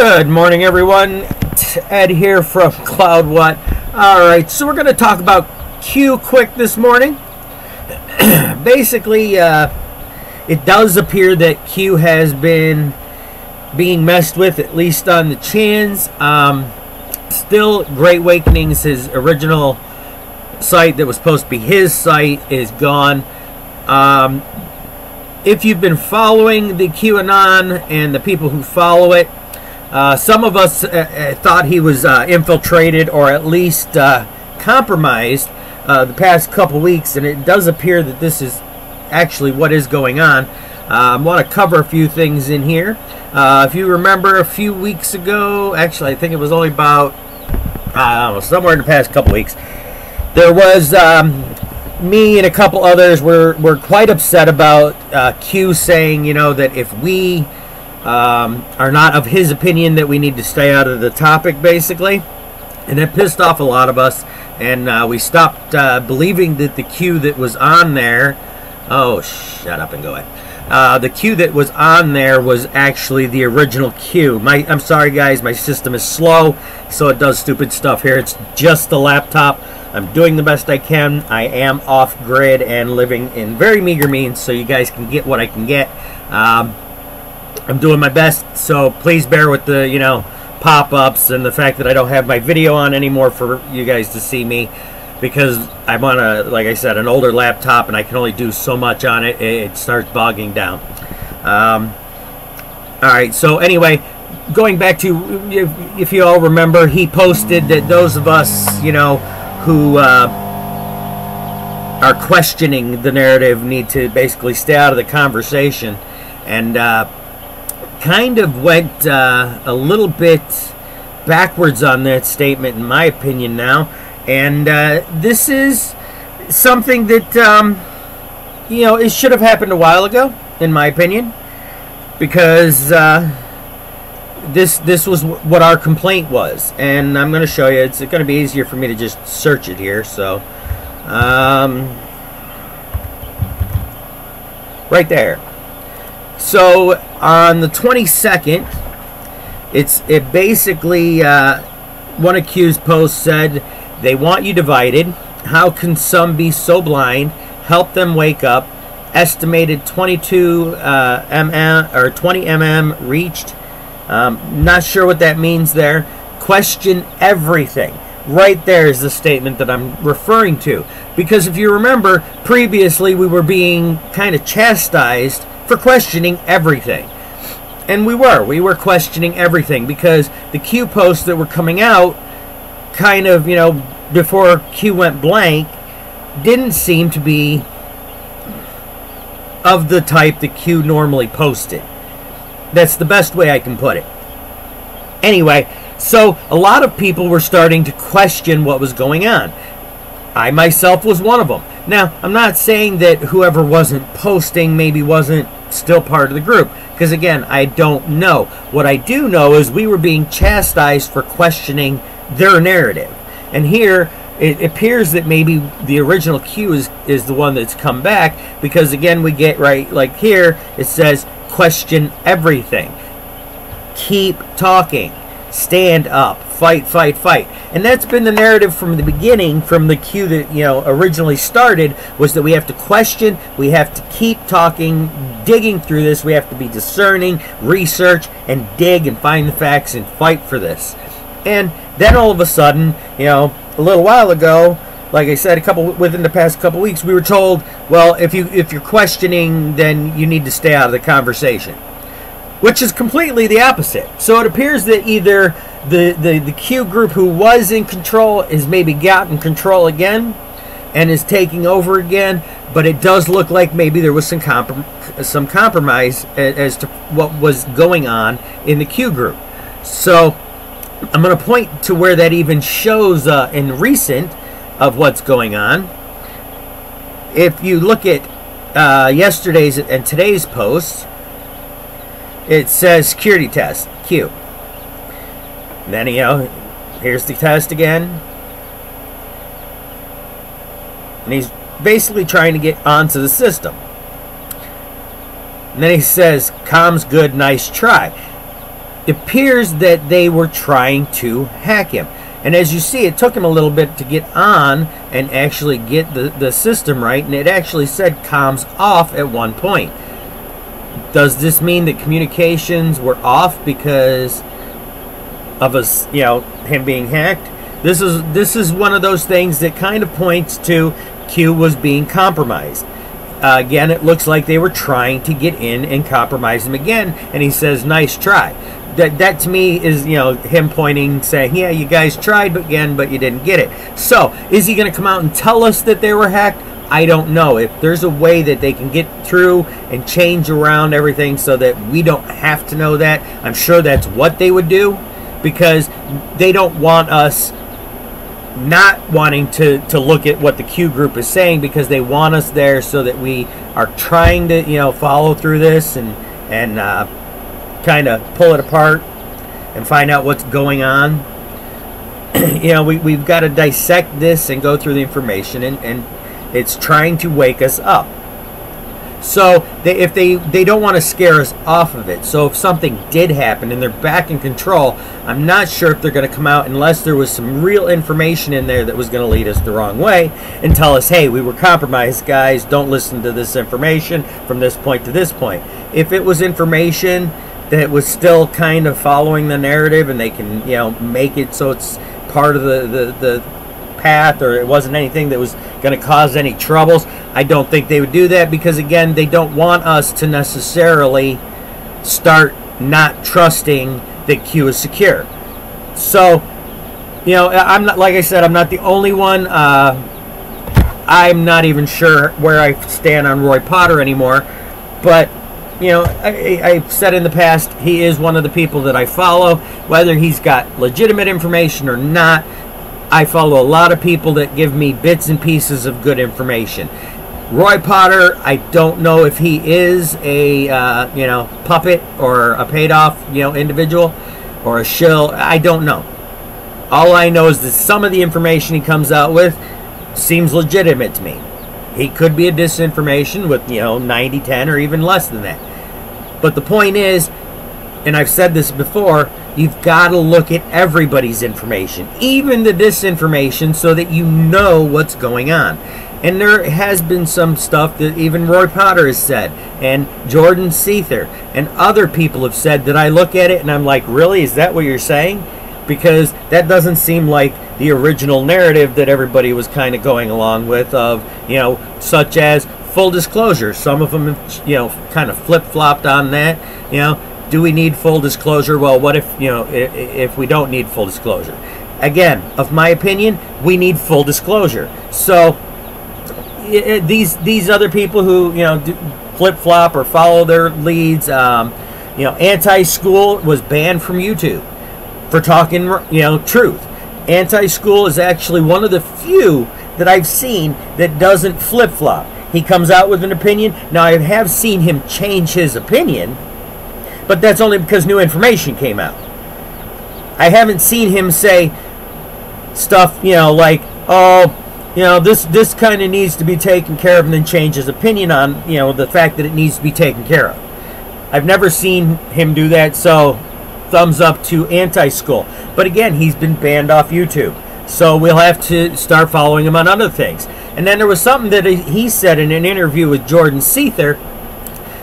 Good morning, everyone. Ed here from Cloud What. Alright, so we're going to talk about Q quick this morning. Basically, it does appear that Q has been being messed with, at least on the chins. Still, Great Awakenings, his original site that was supposed to be his site, is gone. If you've been following the QAnon and the people who follow it, some of us thought he was infiltrated or at least compromised the past couple weeks, and it does appear that this is actually what is going on. I want to cover a few things in here. If you remember a few weeks ago, actually I think it was only about, I don't know, somewhere in the past couple weeks, there was me and a couple others were quite upset about Q saying, you know, that if we are not of his opinion, that we need to stay out of the topic, basically. And it pissed off a lot of us, and we stopped believing that the Q that was on there, oh, shut up and go ahead. The Q that was on there was actually the original Q. I'm sorry, guys, my system is slow, so it does stupid stuff here. It's just the laptop. I'm doing the best I can. I am off-grid and living in very meager means, so you guys can get what I can get. I'm doing my best, so please bear with the, you know, pop-ups and the fact that I don't have my video on anymore for you guys to see me, because I'm on a, like I said, an older laptop, and I can only do so much on it. It starts bogging down. Alright, so anyway, going back to, if you all remember, he posted that those of us, you know, who are questioning the narrative need to basically stay out of the conversation, and kind of went a little bit backwards on that statement, in my opinion, now. And this is something that, you know, it should have happened a while ago, in my opinion, because this was what our complaint was, and I'm going to show you. It's going to be easier for me to just search it here. So, right there. So on the 22nd, it basically one accused post said, "They want you divided. How can some be so blind? Help them wake up. Estimated 22 mm or 20 mm reached." Not sure what that means there. Question everything. Right there is the statement that I'm referring to. Because if you remember, previously we were being kind of chastised for questioning everything. And we were questioning everything, because the Q posts that were coming out kind of, you know, before Q went blank, didn't seem to be of the type that Q normally posted. That's the best way I can put it. Anyway, so a lot of people were starting to question what was going on. I myself was one of them. Now, I'm not saying that whoever wasn't posting maybe wasn't still part of the group, because again, I don't know. What I do know is we were being chastised for questioning their narrative. And here, it appears that maybe the original Q is the one that's come back, because again, we get right, like here, it says, question everything. Keep talking. Stand up. Fight, fight, fight. And that's been the narrative from the beginning, from the Q that, you know, originally started, was that we have to question, we have to keep talking, digging through this, we have to be discerning, research, and dig and find the facts and fight for this. And then all of a sudden, you know, a little while ago, like I said, within the past couple weeks, we were told, well, if you're questioning, then you need to stay out of the conversation, which is completely the opposite. So it appears that either the Q group who was in control has maybe gotten control again and is taking over again, but it does look like maybe there was some compromise as to what was going on in the Q group. So I'm going to point to where that even shows in recent of what's going on. If you look at yesterday's and today's posts, it says security test, Q. And then, you know, here's the test again. And he's basically trying to get onto the system. And then he says, "Comms good, nice try." it appears that they were trying to hack him. And as you see, it took him a little bit to get on and actually get the system right, and it actually said comms off at one point. Does this mean that communications were off because of us, him being hacked? This is one of those things that kind of points to Q was being compromised. Again, it looks like they were trying to get in and compromise him again, and he says, "Nice try." That to me is, him pointing, saying, "Yeah, you guys tried, but you didn't get it." So, is he going to come out and tell us that they were hacked? I don't know. If there's a way that they can get through and change around everything so that we don't have to know that, I'm sure that's what they would do, because they don't want us not wanting to look at what the Q group is saying, because they want us there so that we are trying to, follow through this and kind of pull it apart and find out what's going on. We've got to dissect this and go through the information, and it's trying to wake us up. So if they don't want to scare us off of it. So if something did happen and they're back in control, I'm not sure if they're going to come out unless there was some real information in there that was going to lead us the wrong way and tell us, "Hey, we were compromised, guys. Don't listen to this information from this point to this point." If it was information that was still kind of following the narrative and they can, make it so it's part of the path, or it wasn't anything that was going to cause any troubles, I don't think they would do that, because again, they don't want us to necessarily start not trusting that Q is secure. So, I'm not, like I said, I'm not the only one. I'm not even sure where I stand on Roy Potter anymore, but I've said in the past, he is one of the people that I follow, whether he's got legitimate information or not. I follow a lot of people that give me bits and pieces of good information. Roy Potter, I don't know if he is a puppet or a paid off individual or a shill. I don't know. All I know is that some of the information he comes out with seems legitimate to me. He could be a disinformation with 90-10 or even less than that. But the point is, and I've said this before, you've got to look at everybody's information, even the disinformation, so that you know what's going on. And there has been some stuff that even Roy Potter has said, and Jordan Seether, and other people have said that I look at it and I'm like, really? Is that what you're saying? Because that doesn't seem like the original narrative that everybody was kind of going along with, of, such as full disclosure. Some of them, kind of flip-flopped on that. Do we need full disclosure? Well, what if we don't need full disclosure? Again, of my opinion, we need full disclosure. So these other people who do flip-flop or follow their leads, Anti-School was banned from YouTube for talking truth. Anti-School is actually one of the few that I've seen that doesn't flip-flop. He comes out with an opinion. Now, I have seen him change his opinion, but that's only because new information came out. I haven't seen him say stuff, like, "Oh, this kind of needs to be taken care of," and then change his opinion on, the fact that it needs to be taken care of. I've never seen him do that, so thumbs up to Anti-School. But again, he's been banned off YouTube, so we'll have to start following him on other things. And then there was something that he said in an interview with Jordan Seether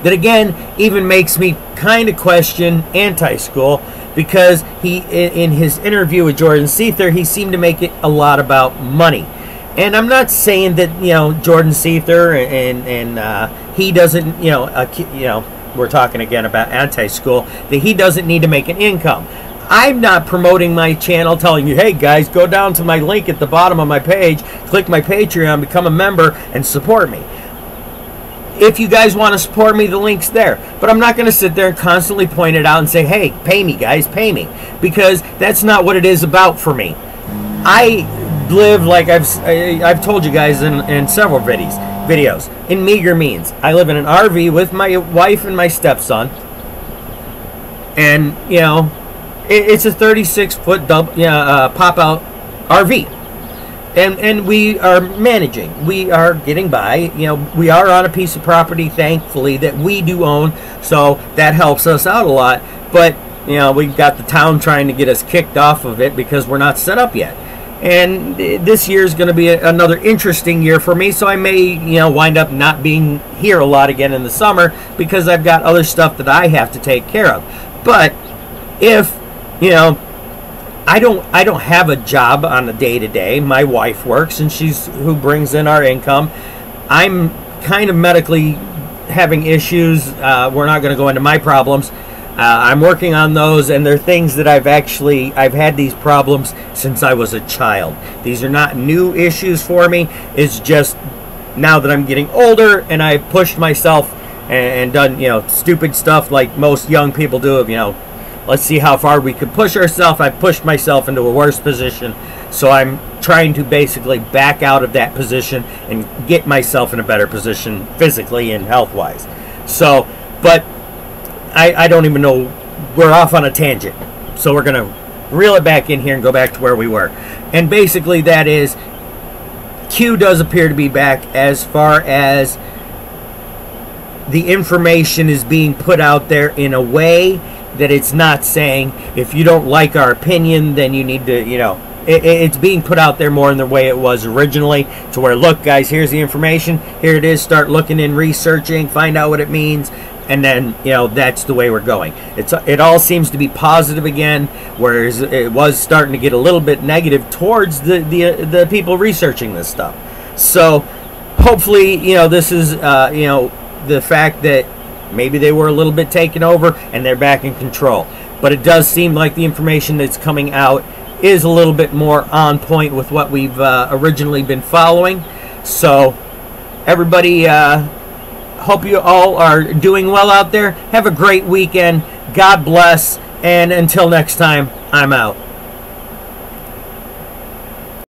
that again even makes me kind of question Anti-School, because he, in his interview with Jordan Seether, he seemed to make it a lot about money. And I'm not saying that Jordan Seether and he doesn't we're talking again about Anti-School, that he doesn't need to make an income. I'm not promoting my channel telling you, "Hey guys, go down to my link at the bottom of my page, click my Patreon, become a member, and support me." If you guys want to support me, the link's there. But I'm not going to sit there and constantly point it out and say, "Hey, pay me, guys, pay me," because that's not what it is about for me. I live, like I've told you guys in several videos, in meager means. I live in an RV with my wife and my stepson, and it's a 36-foot pop-out RV. And we are managing. We are getting by. We are on a piece of property, thankfully, that we do own, so that helps us out a lot. But we've got the town trying to get us kicked off of it because we're not set up yet. And this year is going to be another interesting year for me, so I may, wind up not being here a lot again in the summer because I've got other stuff that I have to take care of. But if, I don't have a job on a day-to-day. My wife works, and she's who brings in our income. I'm kind of medically having issues. We're not going to go into my problems. I'm working on those, and they're things that I've had these problems since I was a child. These are not new issues for me. It's just now that I'm getting older and I've pushed myself and done, stupid stuff like most young people do of, let's see how far we could push ourselves. I've pushed myself into a worse position, so I'm trying to basically back out of that position and get myself in a better position physically and health-wise. So, but I don't even know. We're off on a tangent. So we're going to reel it back in here and go back to where we were. And basically that is, Q does appear to be back as far as the information is being put out there in a way that it's not saying, if you don't like our opinion, then you need to, it's being put out there more in the way it was originally, to where, look, guys, here's the information. Here it is. Start looking and researching. Find out what it means. And then, that's the way we're going. It all seems to be positive again, whereas it was starting to get a little bit negative towards the people researching this stuff. So, hopefully, this is, the fact that maybe they were a little bit taken over and they're back in control. But it does seem like the information that's coming out is a little bit more on point with what we've originally been following. So, everybody, hope you all are doing well out there. Have a great weekend. God bless. And until next time, I'm out.